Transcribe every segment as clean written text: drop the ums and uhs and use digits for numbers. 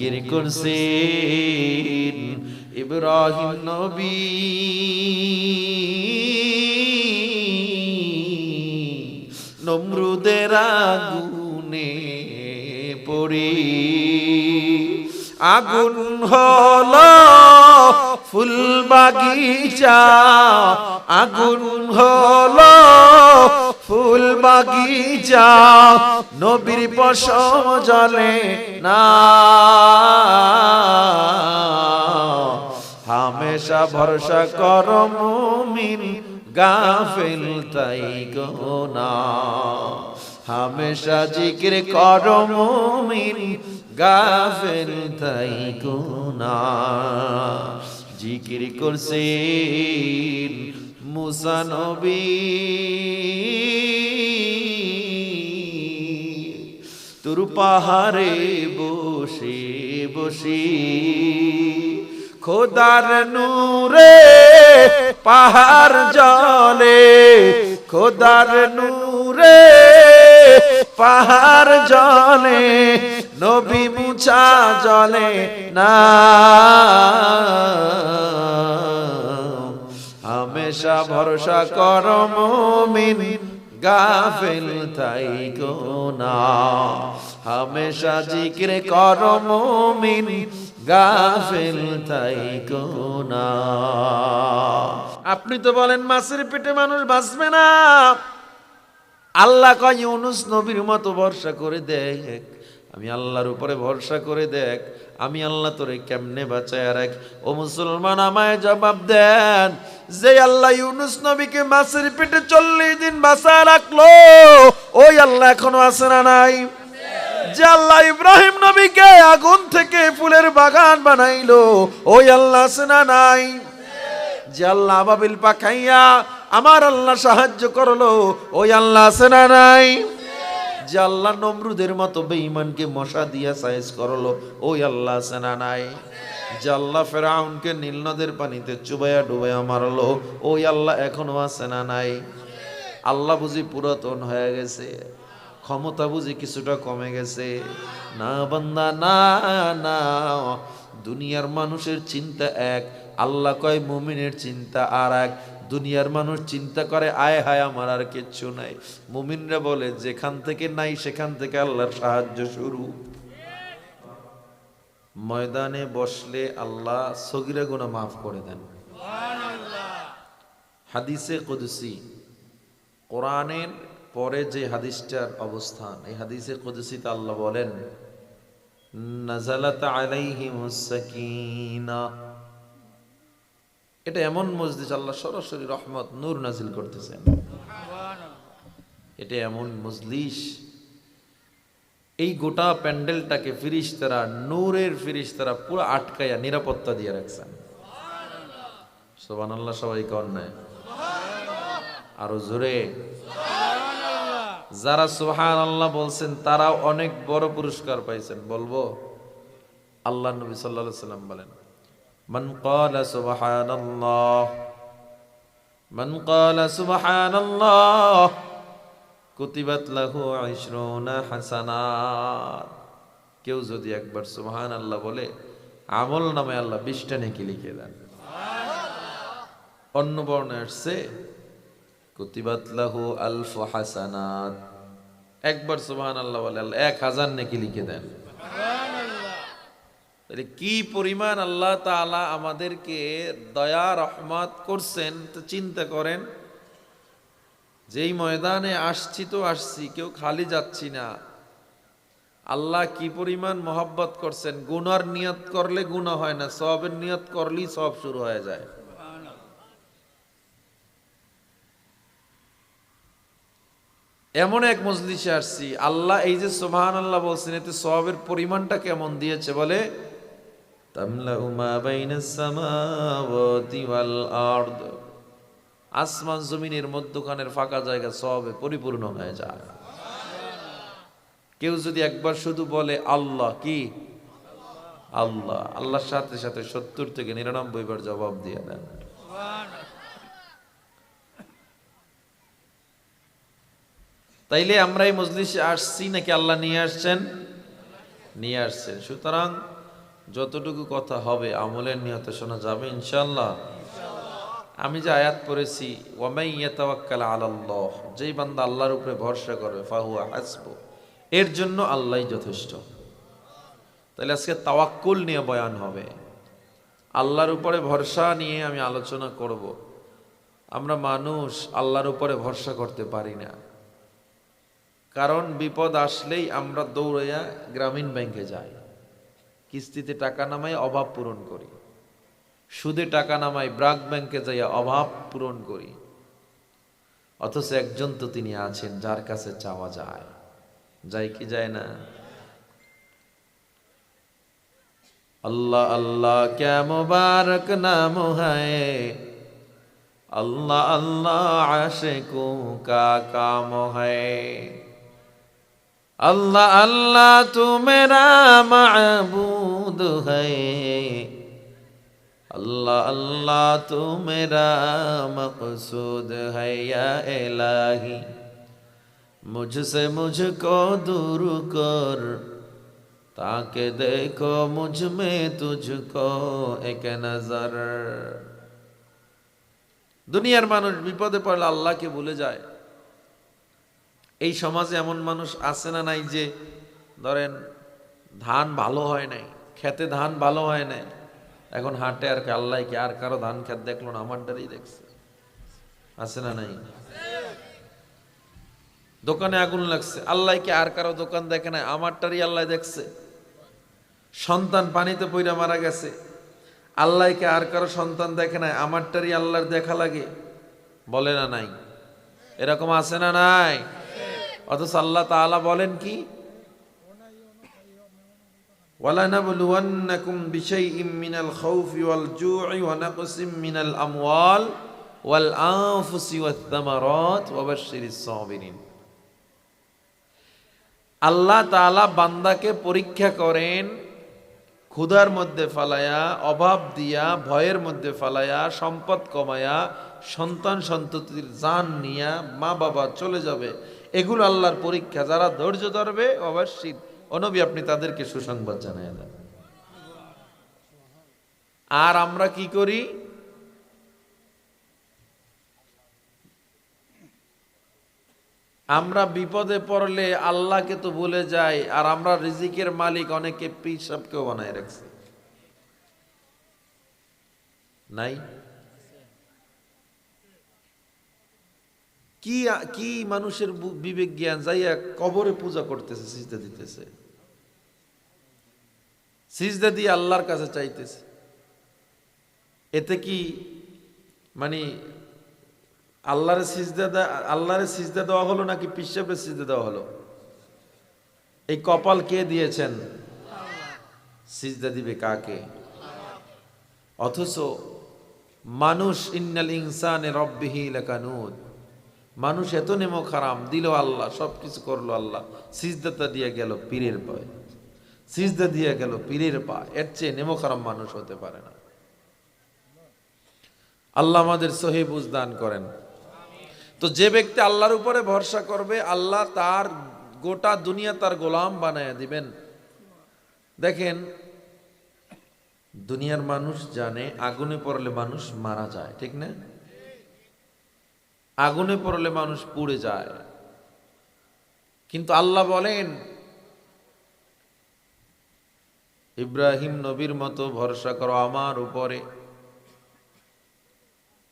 জিকির করছেন ইব্রাহিম নবী নমরুদের আগুনে পড়ে আগুন হলো ফুল বাগিচা আগুন হলো ফুল বাগিচা নবীর পশম জ্বলে না হামেশা ভরসা করো মুমিন গাফিল তাই গো না হামেশা জিকির করো মুমিন গাফিল তাই গো না জিকির করছেন মুসা নবী তুর পাহাড়ে বসে বসে খোদার নূরে পাহাড় জ্বলে খোদার নূরে পাহাড় জ্বলে নবী মুছা জ্বলে না হামেশা ভরসা করো মুমিন গাফিল তাই গো না হামেশা জিকির করো মুমিন গাফিল তাই গো না আপনি তো বলেন মাছের পেটে মানুষ বাঁচবে না আল্লাহ কয় ইউনুস নবীর মতো ভরসা করে দেখ আমি আল্লাহর উপরে ভরসা করে দেখ আমি আল্লাহ তোরে কেমনে বাঁচায় রাখ ও মুসলমান আমায় জবাব দেন যে আল্লাহ ইউনুস নবীকে মাছের পেটে 40 দিন বাঁচায় রাখলো ওই আল্লাহ এখনো আছে না নাই যে আল্লাহ ইব্রাহিম নবীকে আগুন থেকে ফুলের বাগান বানাইলো ওই আল্লাহ আছে না নাই যে আল্লাহ আবাবিল পাখাইয়া আমার আল্লাহ সাহায্য করলো ওই আল্লাহ আছে না নাই যে আল্লাহ নমরুদের মতো বেঈমানকে মশা দিয়া সাইজ করলো ওই আল্লাহ আছে না নাই যে আল্লাহ ফেরাউনকে নীল নদের পানিতে চুবাইয়া ডুবাইয়া মারলো ওই আল্লাহ এখনো আছে না নাই আল্লাহ বুঝি পুরাতন হয়ে গেছে ক্ষমতা বুঝি কিছুটা কমে গেছে না বান্দা না না দুনিয়ার মানুষের চিন্তা এক আল্লাহ কয় মুমিনের চিন্তা আর এক দুনিয়ার মানুষ চিন্তা করে আয় হায় আমার আর কিচ্ছু নাই মুমিনরা বলে যেখান থেকে নাই সেখান থেকে আল্লাহর সাহায্য শুরু ময়দানে বসলে আল্লাহ সগীরা গুনাহ মাফ করে দেন সুবহানাল্লাহ হাদিসে কুদসি কোরআনের পরে যে হাদিসটার অবস্থান এই হাদিসে কুদসিতে আল্লাহ বলেন নাযালাত আলাইহিমুস সাকিনাহ এটা এমন মজলিস আল্লাহ সরাসরি রহমত নূর নাজিল করতেছেন এটা এমন মজলিস এই গোটা প্যান্ডেলটাকে ফিরিশতারা নূরের ফিরিশতারা পুরো আটকায়া নিরাপত্তা দিয়ে রাখছেন সুবহানাল্লাহ সবাই কর না আরো জোরে যারা সুবহানাল্লাহ বলছেন তারা অনেক বড় পুরস্কার পাইছেন বলবো আল্লাহ নবী সাল্লাল্লাহু আলাইহি সাল্লাম বলেন من قال سبحان الله كتبت له 20 حسنات কেউ যদি একবার সুবহানাল্লাহ বলে আমল নামে আল্লাহ 20টা নেকি লিখে দেন সুবহানাল্লাহ অন্য বর্ণে আসছে কুতিবাত লাহু 1000 হাসানাত একবার সুবহানাল্লাহ বলে আল্লাহ 1000 নেকি লিখে দেন তাহলে কি পরিমাণ আল্লাহ তাআলা আমাদেরকে দয়া রহমত করছেন তো চিন্তা করেন যেই ময়দানে আসছি তো আসছি কেউ খালি যাচ্ছি না আল্লাহ কি পরিমাণ মহব্বত করছেন গুনার নিয়ত করলে গুনাহ হয় না সওয়াবের নিয়ত করলেই সওয়াব শুরু হয়ে যায় এমন এক মজলিসে আসছি আল্লাহ এই যে সুবহানাল্লাহ বলছেন এতে সওয়াবের পরিমাণটা কেমন দিয়েছে বলে তামলাউ মা বাইনাস সামাওয়াতি ওয়াল আরদ আসমান জমিনের মধ্যখানের ফাঁকা জায়গা সওয়াবে পরিপূর্ণ হয়ে যায় কেউ যদি একবার শুধু বলে আল্লাহ কি আল্লাহ আল্লাহর সাথে সাথে 70 থেকে 99 বার জবাব দিয়ে দেন তাইলে আমরা এই মজলিসে আসছি নাকি আল্লাহ নিয়ে আসছেন সুতরাং যতটুকু কথা হবে আমলের নিয়তে শোনা যাবে ইনশাআল্লাহ। আমি যে আয়াত পড়েছি, ওয়ামাই ইয়াতাওয়াক্কাল আলাল্লাহ, যেই বান্দা আল্লাহর উপরে ভরসা করবে ফাহুয়া হাসবু, এর জন্য আল্লাহই যথেষ্ট। তাহলে আজকে তাওয়াক্কুল নিয়ে বয়ান হবে, আল্লাহর উপরে ভরসা নিয়ে আমি আলোচনা করব। আমরা মানুষ আল্লাহর উপরে ভরসা করতে পারি না, কারণ বিপদ আসলেই আমরা দৌড়াইয়া গ্রামীণ ব্যাংকে যাই, কিস্তিতে টাকা নামাই অভাব পূরণ করি, সুদে টাকা নামাই ব্রাক ব্যাংকে যাইয়া অভাব পূরণ করি। অথচ একজন তো তিনি আছেন যার কাছে চাওয়া যায়, যায় কি যায় না? अल्लाह अल्लाह क्या मुबारक नाम है, अल्लाह अल्लाह आशिकों का काम है, अल्लाह अल्लाह तू मेरा माबूद है, अल्लाह अल्लाह तू मेरा मकसूद है, या इलाही मुझसे मुझको दूर कर, ताके देखो मुझ में तुझको एक नजर। দুনিয়ার মানুষ বিপদে পড়লে আল্লাহকে ভুলে যায়। এই সমাজে এমন মানুষ আছে না নাই যে ধরেন ধান ভালো হয় নাই, খেতে ধান ভালো হয় নাই, এখন হাটে আর আল্লাহ কি আর কারো ধান খেত দেখলো না, আমারটারই দেখছে, আছে না নাই? দোকানে আগুন লাগছে, আল্লাহ কি আর কারো দোকান দেখে নাই, আমারটারই আল্লাহ দেখছে। সন্তান পানিতে পইরা মারা গেছে, আল্লাহকে আর কারো সন্তান দেখে নাই, আমারটারই আল্লাহর দেখা লাগে, বলে না নাই? এরকম আছে না নাই? অথচ আল্লাহ তাআলা বলেন কি, ওয়ালানাবলুওয়ান্নাকুম বিশাইইম মিনাল খাউফি ওয়াল জু'i ওয়া নাকসিম মিনাল আমওয়াল ওয়াল আনফুসি ওয়াত থামারাত ওয়া বাশশিরিস সাবিরিন। আল্লাহ তাআলা বান্দাকে পরীক্ষা করেন, ক্ষুধার মধ্যে ফালায়া, অভাব দিয়া, ভয়ের মধ্যে ফালায়া, সম্পদ কমায়া, সন্তান সন্ততির জান নিয়া, মা বাবা চলে যাবে, এগুলো আল্লাহর পরীক্ষা। যারা ধৈর্য ধরবে অবশ্যই ও নবী আপনি তাদেরকে সুসংবাদ জানায় দেন। আর আমরা কি করি? আমরা বিপদে পড়লে আল্লাহকে তো ভুলে যাই, আর আমরা রিজিকের মালিক অনেকে পীর সাহেবকেও বানায় রাখছি, নাই? কি কি মানুষের বিবেক জ্ঞান, যাইয়া কবরে পূজা করতেছে, সিজদা দিতেছে, সিজদা দিয়ে আল্লাহর কাছে চাইতেছে। এতে কি মানে আল্লাহরে সিজদা দেওয়া হলো নাকি পীর সাহেবের সিজদা দেওয়া হলো? এই কপাল কে দিয়েছেন? সিজদা দিবে কাকে? অথচ মানুষ ইন্নাল ইনসানে রব্বিহি লাকানুদ, মানুষ এত নেমো খারাম, দিল আল্লাহ, সবকিছু করলো আল্লাহ, সিজদাটা দিয়ে গেল পীরের পায়ে, সিজদা দিয়ে গেল পীরের পা। এর চেয়ে নেমো খারাম মানুষ হতে পারে না। আল্লাহ আমাদের সহি বুঝ দান করেন। তো যে ব্যক্তি আল্লাহর উপরে ভরসা করবে, আল্লাহ তার গোটা দুনিয়া তার গোলাম বানায় দিবেন। দেখেন দুনিয়ার মানুষ জানে আগুনে পড়লে মানুষ মারা যায়, ঠিক না? আগুনে পড়লে মানুষ পুড়ে যায়, কিন্তু আল্লাহ বলেন ইব্রাহিম নবীর মতো ভরসা করো আমার উপরে।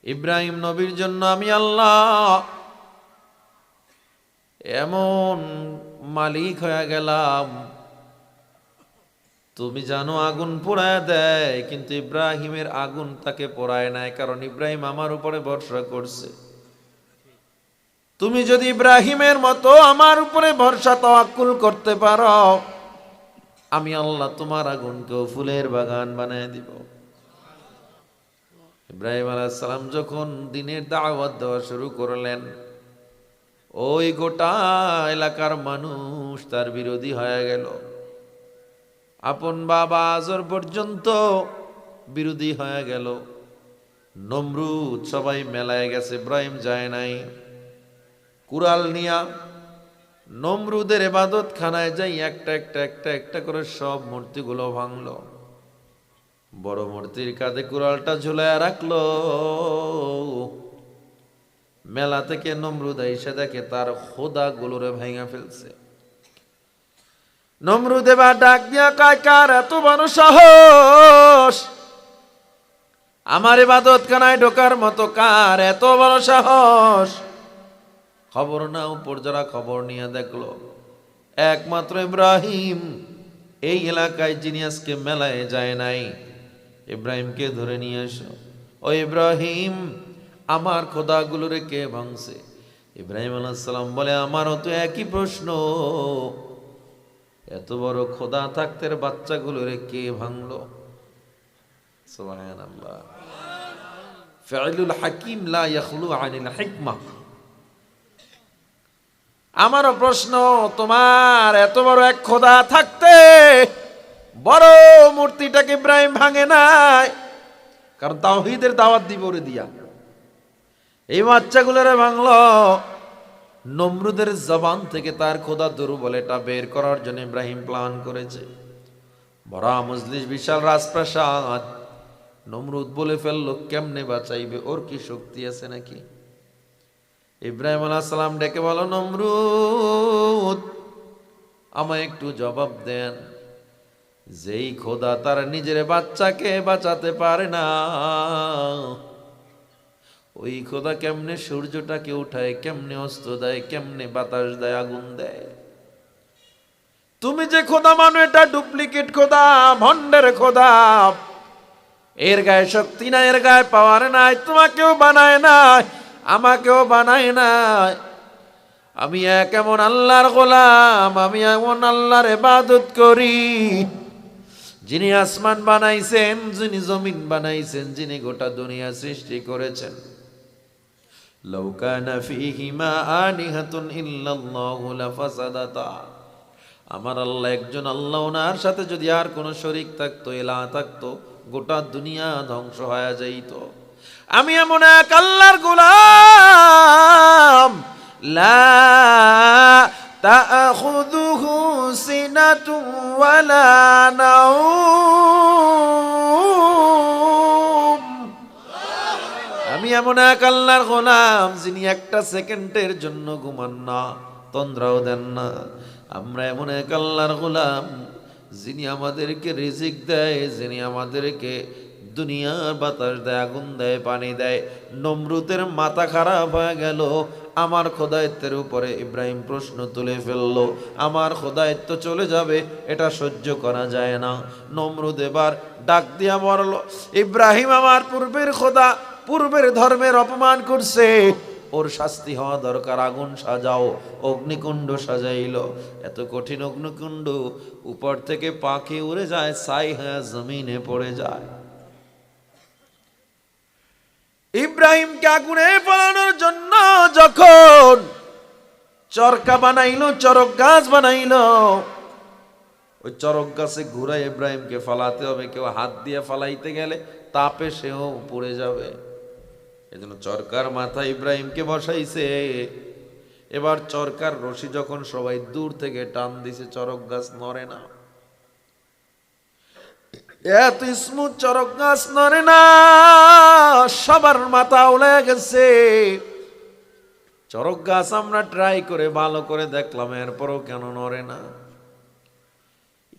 ইব্রাহিম নবীর জন্য আমি আল্লাহ এমন মালিক হয়ে গেলাম, তুমি জানো আগুন পোড়ায় দেয়, কিন্তু ইব্রাহিমের আগুন তাকে পোড়ায় নাই, কারণ ইব্রাহিম আমার উপরে ভরসা করছে। তুমি যদি ইব্রাহিমের মতো আমার উপরে ভরসা তাওয়াক্কুল করতে পারো, আমি আল্লাহ তোমার আগুনকেও ফুলের বাগান বানায় দিব। ইব্রাহিম আলাইহিস সালাম যখন দ্বীনের দাওয়াত দেওয়া শুরু করলেন, ওই গোটা এলাকার মানুষ তার বিরোধী হয়ে গেল। আপন বাবা আজর পর্যন্ত বিরোধী হয়ে গেল। নমরুদ সবাই মেলায় গেছে, ইব্রাহিম যায় নাই। কুড়াল নিয়া নমরুদের ইবাদত খানায় যাই একটা একটা একটা একটা করে সব মূর্তিগুলো ভাঙলো। বড় মূর্তির কাঁধে কুড়ালটা ঝুলাইয়া রাখলো। মেলা থেকে নমরুদ এসে দেখে তার খোদা গুলোরে ভেঙে ফেলছে। নমরুদ এবার ডাক দিয়া কয়, কার এত বড় সাহস আমার ইবাদত খানায় ঢোকার মতো, কার এত বড় সাহস? খবর না, উপর যারা খবর নিয়ে দেখলো একমাত্র ইব্রাহিম এই এলাকায়, যিনি আজকে মেলায় যায় নাই। ইব্রাহিমকে ধরে নিয়ে এসো। ও ইব্রাহিম, আমার খোদাগুলোরে কে ভাঙছে? ইব্রাহিম আলাইহিস সালাম বলে, আমারও তো একই প্রশ্ন, এত বড় খোদা থাকতে বাচ্চাগুলোরে কে ভাঙলো? সুবহানাল্লাহ। ফাইলুল হাকিম লা ইয়াখলু আনিল হিকমাহ। আমারও প্রশ্ন, তোমার এত বড় এক খোদা থাকতে বড় মূর্তিটাকে ইব্রাহিম ভাঙে নাই? কারণ তাওহীদের দাওয়াত দিব ওরে দিয়া। এই বাচ্চাগুলোরে ভাঙলো। নমরুদের জবান থেকে তার খোদা দুর্বল এটা বের করার জন্য ইব্রাহিম প্ল্যান করেছে। বড় মজলিস, বিশাল রাজপ্রাসাদ। নমরুদ বলে ফেললো, কেমনে বাঁচাইবে? ওর কি শক্তি আছে নাকি? ইব্রাহিম আলাইহিস সালাম ডেকে বলো, নমরুদ আমায় একটু জবাব দেন, যেই খোদা তার নিজের বাচ্চাকে বাঁচাতে পারে না, ওই খোদা কেমনে সূর্যটাকে উঠায়, কেমনে অস্ত্র দেয়, কেমনে বাতাস দেয়, আগুন দেয়? তুমি যে খোদা মানো এটা ডুপ্লিকেট খোদা, ভণ্ডের খোদা। এর গায়ে শক্তি নাই, এর গায়ে পাওয়ার নাই। তোমাকেও বানায় নাই, আমাকেও বানায় নাই। আমি এক এমন আল্লাহর গোলাম, আমি এমন আল্লাহর ইবাদত করি যিনি আসমান বানাইছেন, যিনি জমিন বানাইছেন, যিনি গোটা দুনিয়া সৃষ্টি করেছেন। লাউ কানা ফীহিমা আলিহাতুন ইল্লাল্লাহু লাফাসাদাতা। আমার আল্লাহ একজন আল্লাহ, ওনার সাথে যদি আর কোনো শরীক থাকতো, ইলাহ থাকতো, গোটা দুনিয়া ধ্বংস হয়ে যাইত। আমি এমন এক আল্লাহর গোলাম, লা তাখুযুহু সিনাতুন ওয়ালা নাওম। আমি এমন এক আল্লাহর গোলাম যিনি একটা সেকেন্ডের জন্য ঘুমান না, তন্দ্রাও দেন না। আমরা এমন এক আল্লাহর গোলাম যিনি আমাদেরকে রিজিক দেয়, যিনি আমাদেরকে দুনিয়ার বাতাস দেয়, আগুন দেয়, পানি দেয়। নমরুদের মাথা খারাপ হয়ে গেল। আমার খোদায়িত্বের উপরে ইব্রাহিম প্রশ্ন তুলে ফেললো, আমার খোদায়িত্ব চলে যাবে, এটা সহ্য করা যায় না। নমরুদ এবার ডাক দিয়া বলল, ইব্রাহিম আমার পূর্বের খোদা, পূর্বের ধর্মের অপমান করছে, ওর শাস্তি হওয়া দরকার। আগুন সাজাও। অগ্নিকুণ্ড সাজাইল। এত কঠিন অগ্নিকুণ্ড, উপর থেকে পাখি উড়ে যায়, ছাই হয়ে জমিনে পড়ে যায়। ইব্রাহিমকে আগুনে পোড়ানোর জন্য যখন চরকা বানাইলো, চরক গাছ বানাইলো, ওই চরক গাছে ঘুরাই ইব্রাহিমকে ফালাতে হবে। কেউ হাত দিয়ে ফালাইতে গেলে তাপে সেও পড়ে যাবে। এজন্য চরকার মাথায় ইব্রাহিমকে বসাইছে। এবার চরকার রশি যখন সবাই দূর থেকে টান দিছে, চরক গাছ নড়ে না। এত স্মুথ চরক গাছ নড়ে না, সবার মাথা উড়ে গেছে। চরক গাছ আমরা ট্রাই করে ভালো করে দেখলাম, এরপরও কেন নড়ে না?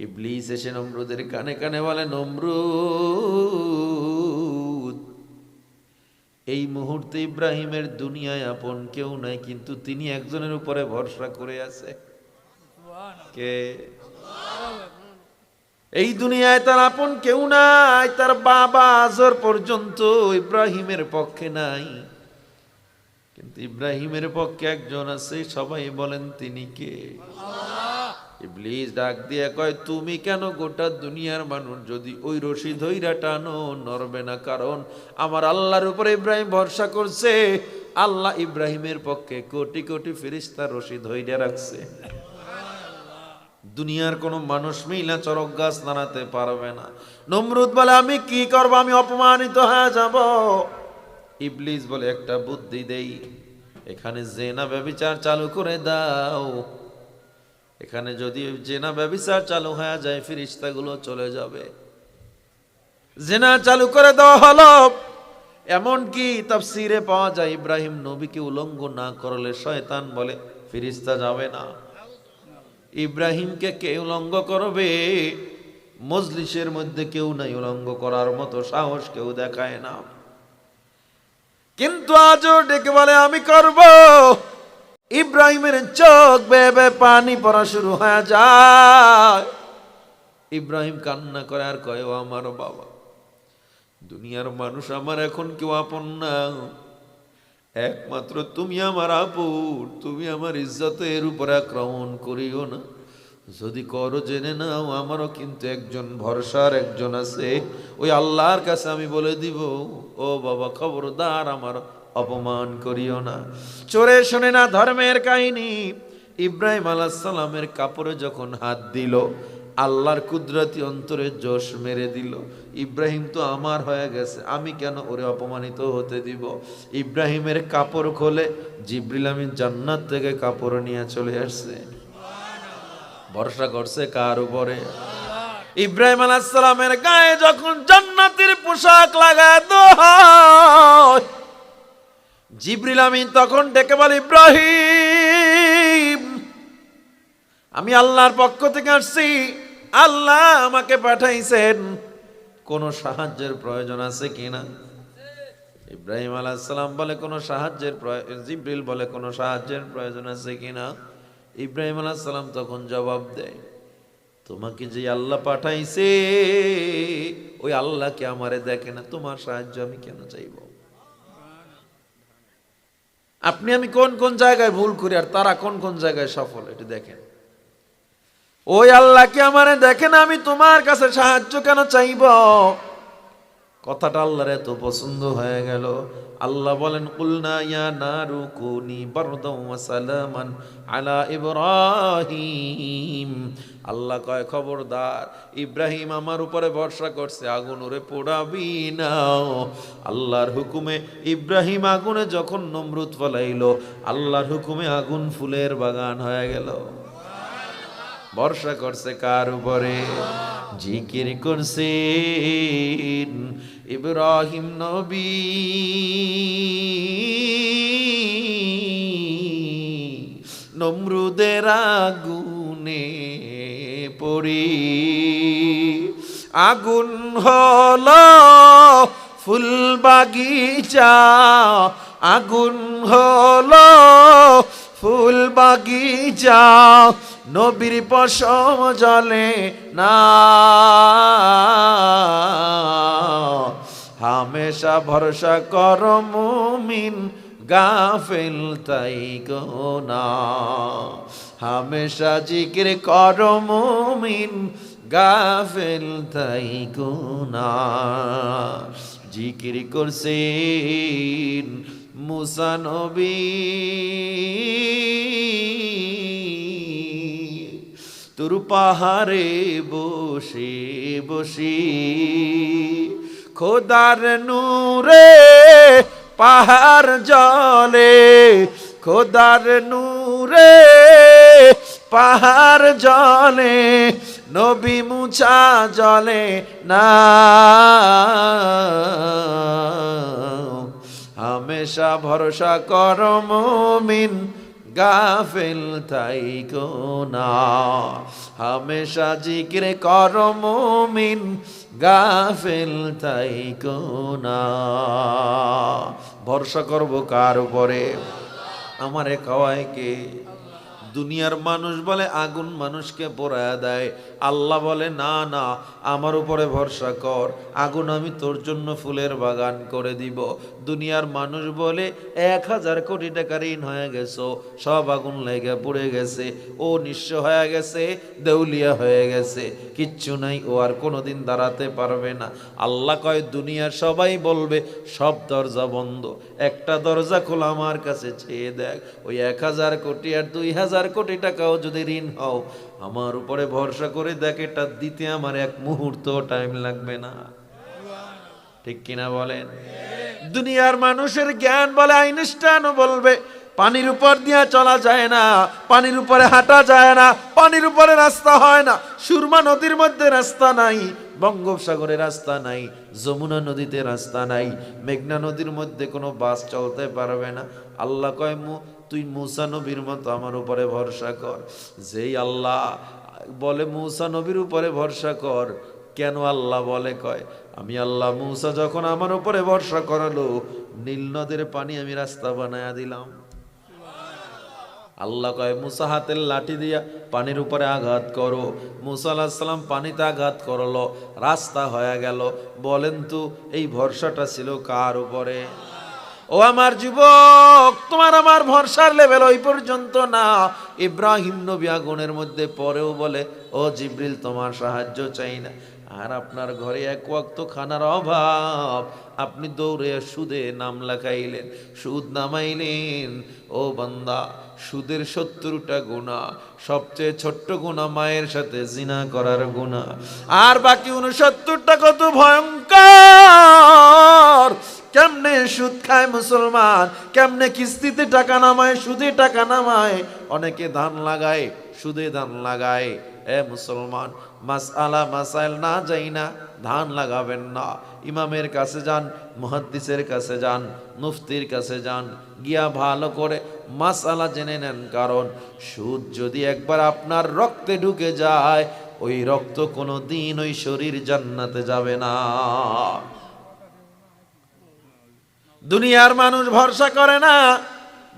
ইবলিস এসে নমরুদের কানে কানে বলে, নমরুদ, এই মুহূর্তে ইব্রাহিমের দুনিয়ায় আপন কেউ নাই, কিন্তু তিনি একজনের উপরে ভরসা করে আছে। কে? এই দুনিয়ায় তার আপন কেউ নাই। তার বাবা আজর পর্যন্ত ইব্রাহিমের পক্ষে নাই, কিন্তু ইব্রাহিমের পক্ষে একজন আছে। সবাই বলেন তিনি কে? ইবলিস ডাক দিয়ে কয়, তুমি কেন? গোটা দুনিয়ার মানুষ যদি ওই রশি ধইরা টানো, নড়বে না। কারণ আমার আল্লাহর উপরে ইব্রাহিম ভরসা করছে। আল্লাহ ইব্রাহিমের পক্ষে কোটি কোটি ফেরেশতা রশি ধইরা রাখছে। দুনিয়ার কোন মানুষ মিলা চরক গাছ নাড়াতে পারবে না। নমরুদ বলে, আমি কি করব? আমি অপমানিত হয়ে যাব। ইবলিস বলে, একটা বুদ্ধি দেই, এখানে জেনা ব্যভিচার চালু করে দাও। এখানে যদি জেনা ব্যভিচার চালু হয়ে যায়, ফেরেশতাগুলো চলে যাবে। জিনা চালু করে দেওয়া হলো। এমনকি তাফসীরে পাওয়া যায় ইব্রাহিম নবীকে উলঙ্গ না করলে শয়তান বলে ফেরেশতা যাবে না। ইব্রাহিমকে কে উলঙ্গ করবে? মজলিসের মধ্যে কেউ নাই উলঙ্গ করার মতো সাহস কেউ দেখায় না, কিন্তু আজও ডেকে বলে আমি করব। ইব্রাহিমের চোখ বেয়ে বেয়ে পানি পড়া শুরু হয়ে যায়। ইব্রাহিম কান্না করে আর কয়, ও আমার বাবা, দুনিয়ার মানুষ আমার এখন কেউ আপন না, একমাত্র তুমি আমার আপন। তুমি আমার ইজ্জতের উপর আক্রমণ করিও না, যদি করো জেনে নাও আমারও কিন্তু একজন ভরসার একজন আছে, ওই আল্লাহর কাছে আমি বলে দিব। ও বাবা, খবরদার আমার অপমান করিও না। চোরে শোনে না ধর্মের কাহিনী। ইব্রাহিম আলাইহিস সালামের কাপড়ে যখন হাত দিল, আল্লাহর কুদরতি অন্তরে জোশ মেরে দিল। ইব্রাহিম তো আমার হয়ে গেছে, আমি কেন ওরে অপমানিত হতে দিব? ইব্রাহিমের কাপড় খোলে জিবরিল আমিন জান্নাত থেকে কাপড় নিয়ে চলে আসছে। ভরসা করছে কার উপরে? ইব্রাহিম আলাইহিস সালামের গায়ে যখন জান্নাতের পোশাক লাগায় দেওয়া হয়, জিবরিল আমিন তখন ডেকে বলে, ইব্রাহিম, আমি আল্লাহর পক্ষ থেকে আসছি, আল্লাহ আমাকে পাঠাইছেন, কোন সাহায্যের প্রয়োজন আছে কিনা? ইব্রাহিম আলাইহিস সালাম বলে কোন সাহায্যের প্রয়োজন। জিবরিল বলে কোন সাহায্যের প্রয়োজন আছে কিনা? ইব্রাহিম আলাইহিস সালাম তখন জবাব দেয়, তোমাকে যে আল্লাহ পাঠাইছে ওই আল্লাহকে আমারে দেখে না, তোমার সাহায্য আমি কেন চাইব? আপনি আমি কোন কোন জায়গায় ভুল করি আর তারা কোন কোন জায়গায় সফল, এটা দেখেন। ওই আল্লাহকে আমারে দেখেন, আমি তোমার কাছে সাহায্য কেন চাইব? কথাটা আল্লাহর এত পছন্দ হয়ে গেল। আল্লাহ বলেন, কুলনা ইয়া নারু কুনি বারদাও ওয়া সালামান আলা ইব্রাহিম। আল্লাহ কয়, খবরদার, ইব্রাহিম আমার উপরে ভরসা করছে, আগুন ওরে পোড়াবি না। আল্লাহর হুকুমে ইব্রাহিম আগুনে যখন নমরুদ ফলাইলো, আল্লাহর হুকুমে আগুন ফুলের বাগান হয়ে গেল। ভরসা করছে কার উপরে? জিকির করছেন ইব্রাহিম নবী, নমরুদের আগুনে পড়ি। আগুন হলো ফুল বাগিচা, আগুন হলো ফুল বাগিচা, নবীর পশম জ্বলে না। হামেশা ভরসা কর মুমিন, গাফেল তাই গো না। হামেশা জিকির কর মুমিন, গাফেল তাই গো না। জিকির করছেন মুসা নবী, তোর পাহাড়ে বসে বসে, খোদার নূরে পাহাড় জলে, খোদার নূরে পাহাড় জলে, নবী মুছা জলে না। হামেশা ভরসা কর মুমিন, গাফেল তাই গো না। হামেশা জিকির কর মুমিন, গাফেল তাই গো না। ভরসা করব কার উপরে? আমারে খাওয়ায় কে? দুনিয়ার মানুষ বলে আগুন মানুষকে পোড়ায়া দেয়, আল্লাহ বলে না না, আমার উপরে ভরসা কর, আগুন আমি তোর জন্য ফুলের বাগান করে দিব। দুনিয়ার মানুষ বলে 1000 কোটি টাকা ঋণ হয়ে গেছো, সব আগুন লেগে পুড়ে গেছে, ও নিঃস্ব হয়ে গেছে, দেউলিয়া হয়ে গেছে, কিচ্ছু নাই, ও আর কোনোদিন দাঁড়াতে পারবে না। আল্লাহ কয়, দুনিয়ার সবাই বলবে সব দরজা বন্ধ, একটা দরজা খোলা, আমার কাছে চেয়ে দেখ। ওই 1000 কোটি আর 2000 কোটি টাকাও যদি ঋণ হও, আমার উপরে ভরসা করে দেখ, এটা দিতে আমার এক মুহূর্ত টাইম লাগবে না। ঠিক কিনা বলেন? দুনিয়ার মানুষের জ্ঞান বলে, আইনস্টাইনও বলবে পানির উপর দিয়ে চলা যায় না, পানির উপরে হাঁটা যায় না, পানির উপরে রাস্তা হয় না, সুরমা নদীর মধ্যে রাস্তা নাই, বঙ্গোপসাগরে রাস্তা নাই, যমুনা নদীতে রাস্তা নাই, মেঘনা নদীর মধ্যে কোনো বাস চলতে পারবে না। আল্লাহ কয় তুই মূসা নবীর মতো আমার উপরে ভরসা কর। যেই আল্লাহ বলে মূসা নবীর উপরে ভরসা কর, কেন আল্লাহ বলে কয় আমি আল্লাহ মূসা যখন আমার উপরে ভরসা করালো, নীল নদের পানি আমি রাস্তা বানায়া দিলাম। আল্লাহ কয় মূসা হাতের লাঠি দিয়া পানির উপরে আঘাত করো। মূসা আলাইহিস সালাম পানিতে আঘাত করলো, রাস্তা হয়ে গেল। বলেন তো এই ভরসাটা ছিল কার উপরে? ও আমার যুবক, তোমার আমার ভরসার লেভেল ওই পর্যন্ত না। ইব্রাহিম নবী আগুনের মধ্যে পরেও বলে ও জিবরিল তোমার সাহায্য চাই না। আর আপনার ঘরে এক ওয়াক্ত খানার অভাব, আপনি দৌড়ে সুদে নাম লেখাইলেন, সুদ নামাইলেন। ও বান্দা, সুদের 70টা গুনাহ, সবচেয়ে ছোট্ট গুনাহ মায়ের সাথে জিনা করার গুনাহ, আর বাকি 69টা কত ভয়ঙ্কর। কেমনে সুদ খায় মুসলমান, কেমনে কিস্তিতে টাকা নামায়, সুদে টাকা নামায়। অনেকে ধান লাগায়, সুদে ধান লাগায়। এ মুসলমান, মাসআলা মাসাইল না যাই না ধান লাগাবেন না। ইমামের কাছে যান, মুহাদ্দিসের কাছে যান, মুফতির কাছে যান, গিয়া ভালো করে মাসআলা জেনে নেন। কারণ সুদ যদি একবার আপনার রক্তে ঢুকে যায়, ওই রক্ত কোনো দিন ওই শরীর জান্নাতে যাবে না। দুনিয়ার মানুষ ভরসা করে না,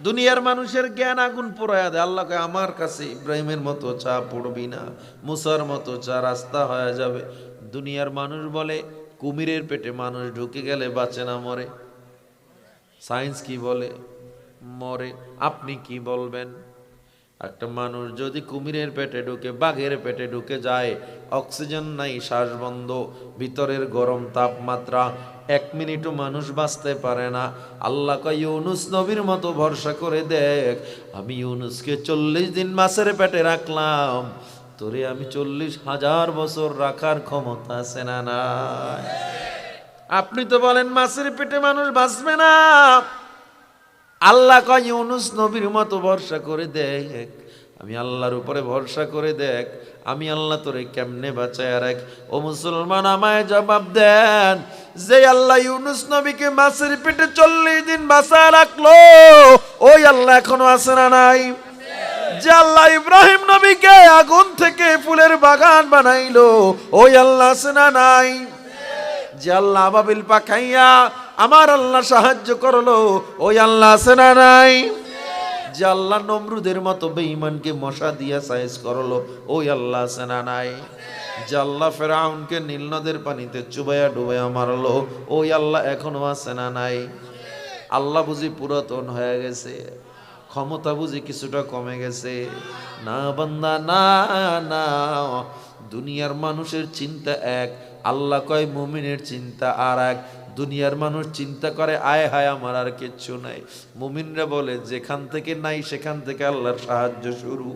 দুনিয়ার মানুষের জ্ঞান আগুন পোড়ায়া দেয়। আল্লাহ কয় আমার কাছে ইব্রাহিমের মতো চা পড়বি না, মুসার মতো চা রাস্তা হয়ে যাবে। দুনিয়ার মানুষ বলে কুমিরের পেটে মানুষ ঢুকে গেলে বাঁচে না, মরে। সায়েন্স কি বলে? মরে। আপনি কি বলবেন? একটা মানুষ যদি কুমিরের পেটে ঢুকে, বাঘের পেটে ঢুকে যায়, অক্সিজেন নাই, শ্বাস বন্ধ, ভিতরের গরম তাপমাত্রা, 1 মিনিটও মানুষ বাঁচতে পারে না। আল্লাহ কয় ইউনুস নবীর মতো ভরসা করে দেখ, আমি ইউনুসকে 40 দিন মাছের পেটে রাখলাম, তোরে আমি 40,000 বছর রাখার ক্ষমতা আছে না নাই? আপনি তো বলেন মাছের পেটে মানুষ বাঁচবে না। আল্লাহ কয় ইউনুস নবীর মতো ভরসা করে দেখ, আমি আল্লাহর উপরে ভরসা করে দেখ, আমি আল্লাহ তোরে কেমনে বাঁচায় রাখ। ও মুসলমান, আমায় জবাব দেন, যে আল্লাহ ইউনুস নবীকে মাছের পেটে 40 দিন বাঁচায় রাখলো, ওই আল্লাহ এখনো আছে না নাই? যে আল্লাহ ইব্রাহিম নবীকে আগুন থেকে ফুলের বাগান বানাইলো, ওই আল্লাহ আছে না নাই? যে আল্লাহ আবাবিল পাখাইয়া আমার আল্লাহ সাহায্য করলো, ওই আল্লাহ আছে না নাই? যে আল্লাহ নমরুদের মতো বেঈমানকে মশা দিয়া সাইজ করলো, ওই আল্লাহ আছে না নাই? যে আল্লাহ ফেরাউনকে নীল নদের পানিতে চুবাইয়া ডুবাইয়া মারলো, ওই আল্লাহ এখনো আছে না নাই? আল্লাহ বুঝি পুরাতন হয়ে গেছে, ক্ষমতা বুঝি কিছুটা কমে গেছে? না বান্দা, না না। দুনিয়ার মানুষের চিন্তা এক, আল্লাহ কয় মুমিনের চিন্তা আর এক। দুনিয়ার মানুষ চিন্তা করে আয় হায় আমার আর কিচ্ছু নাই, মুমিনরা বলে যেখান থেকে নাই সেখান থেকে আল্লাহর সাহায্য শুরু।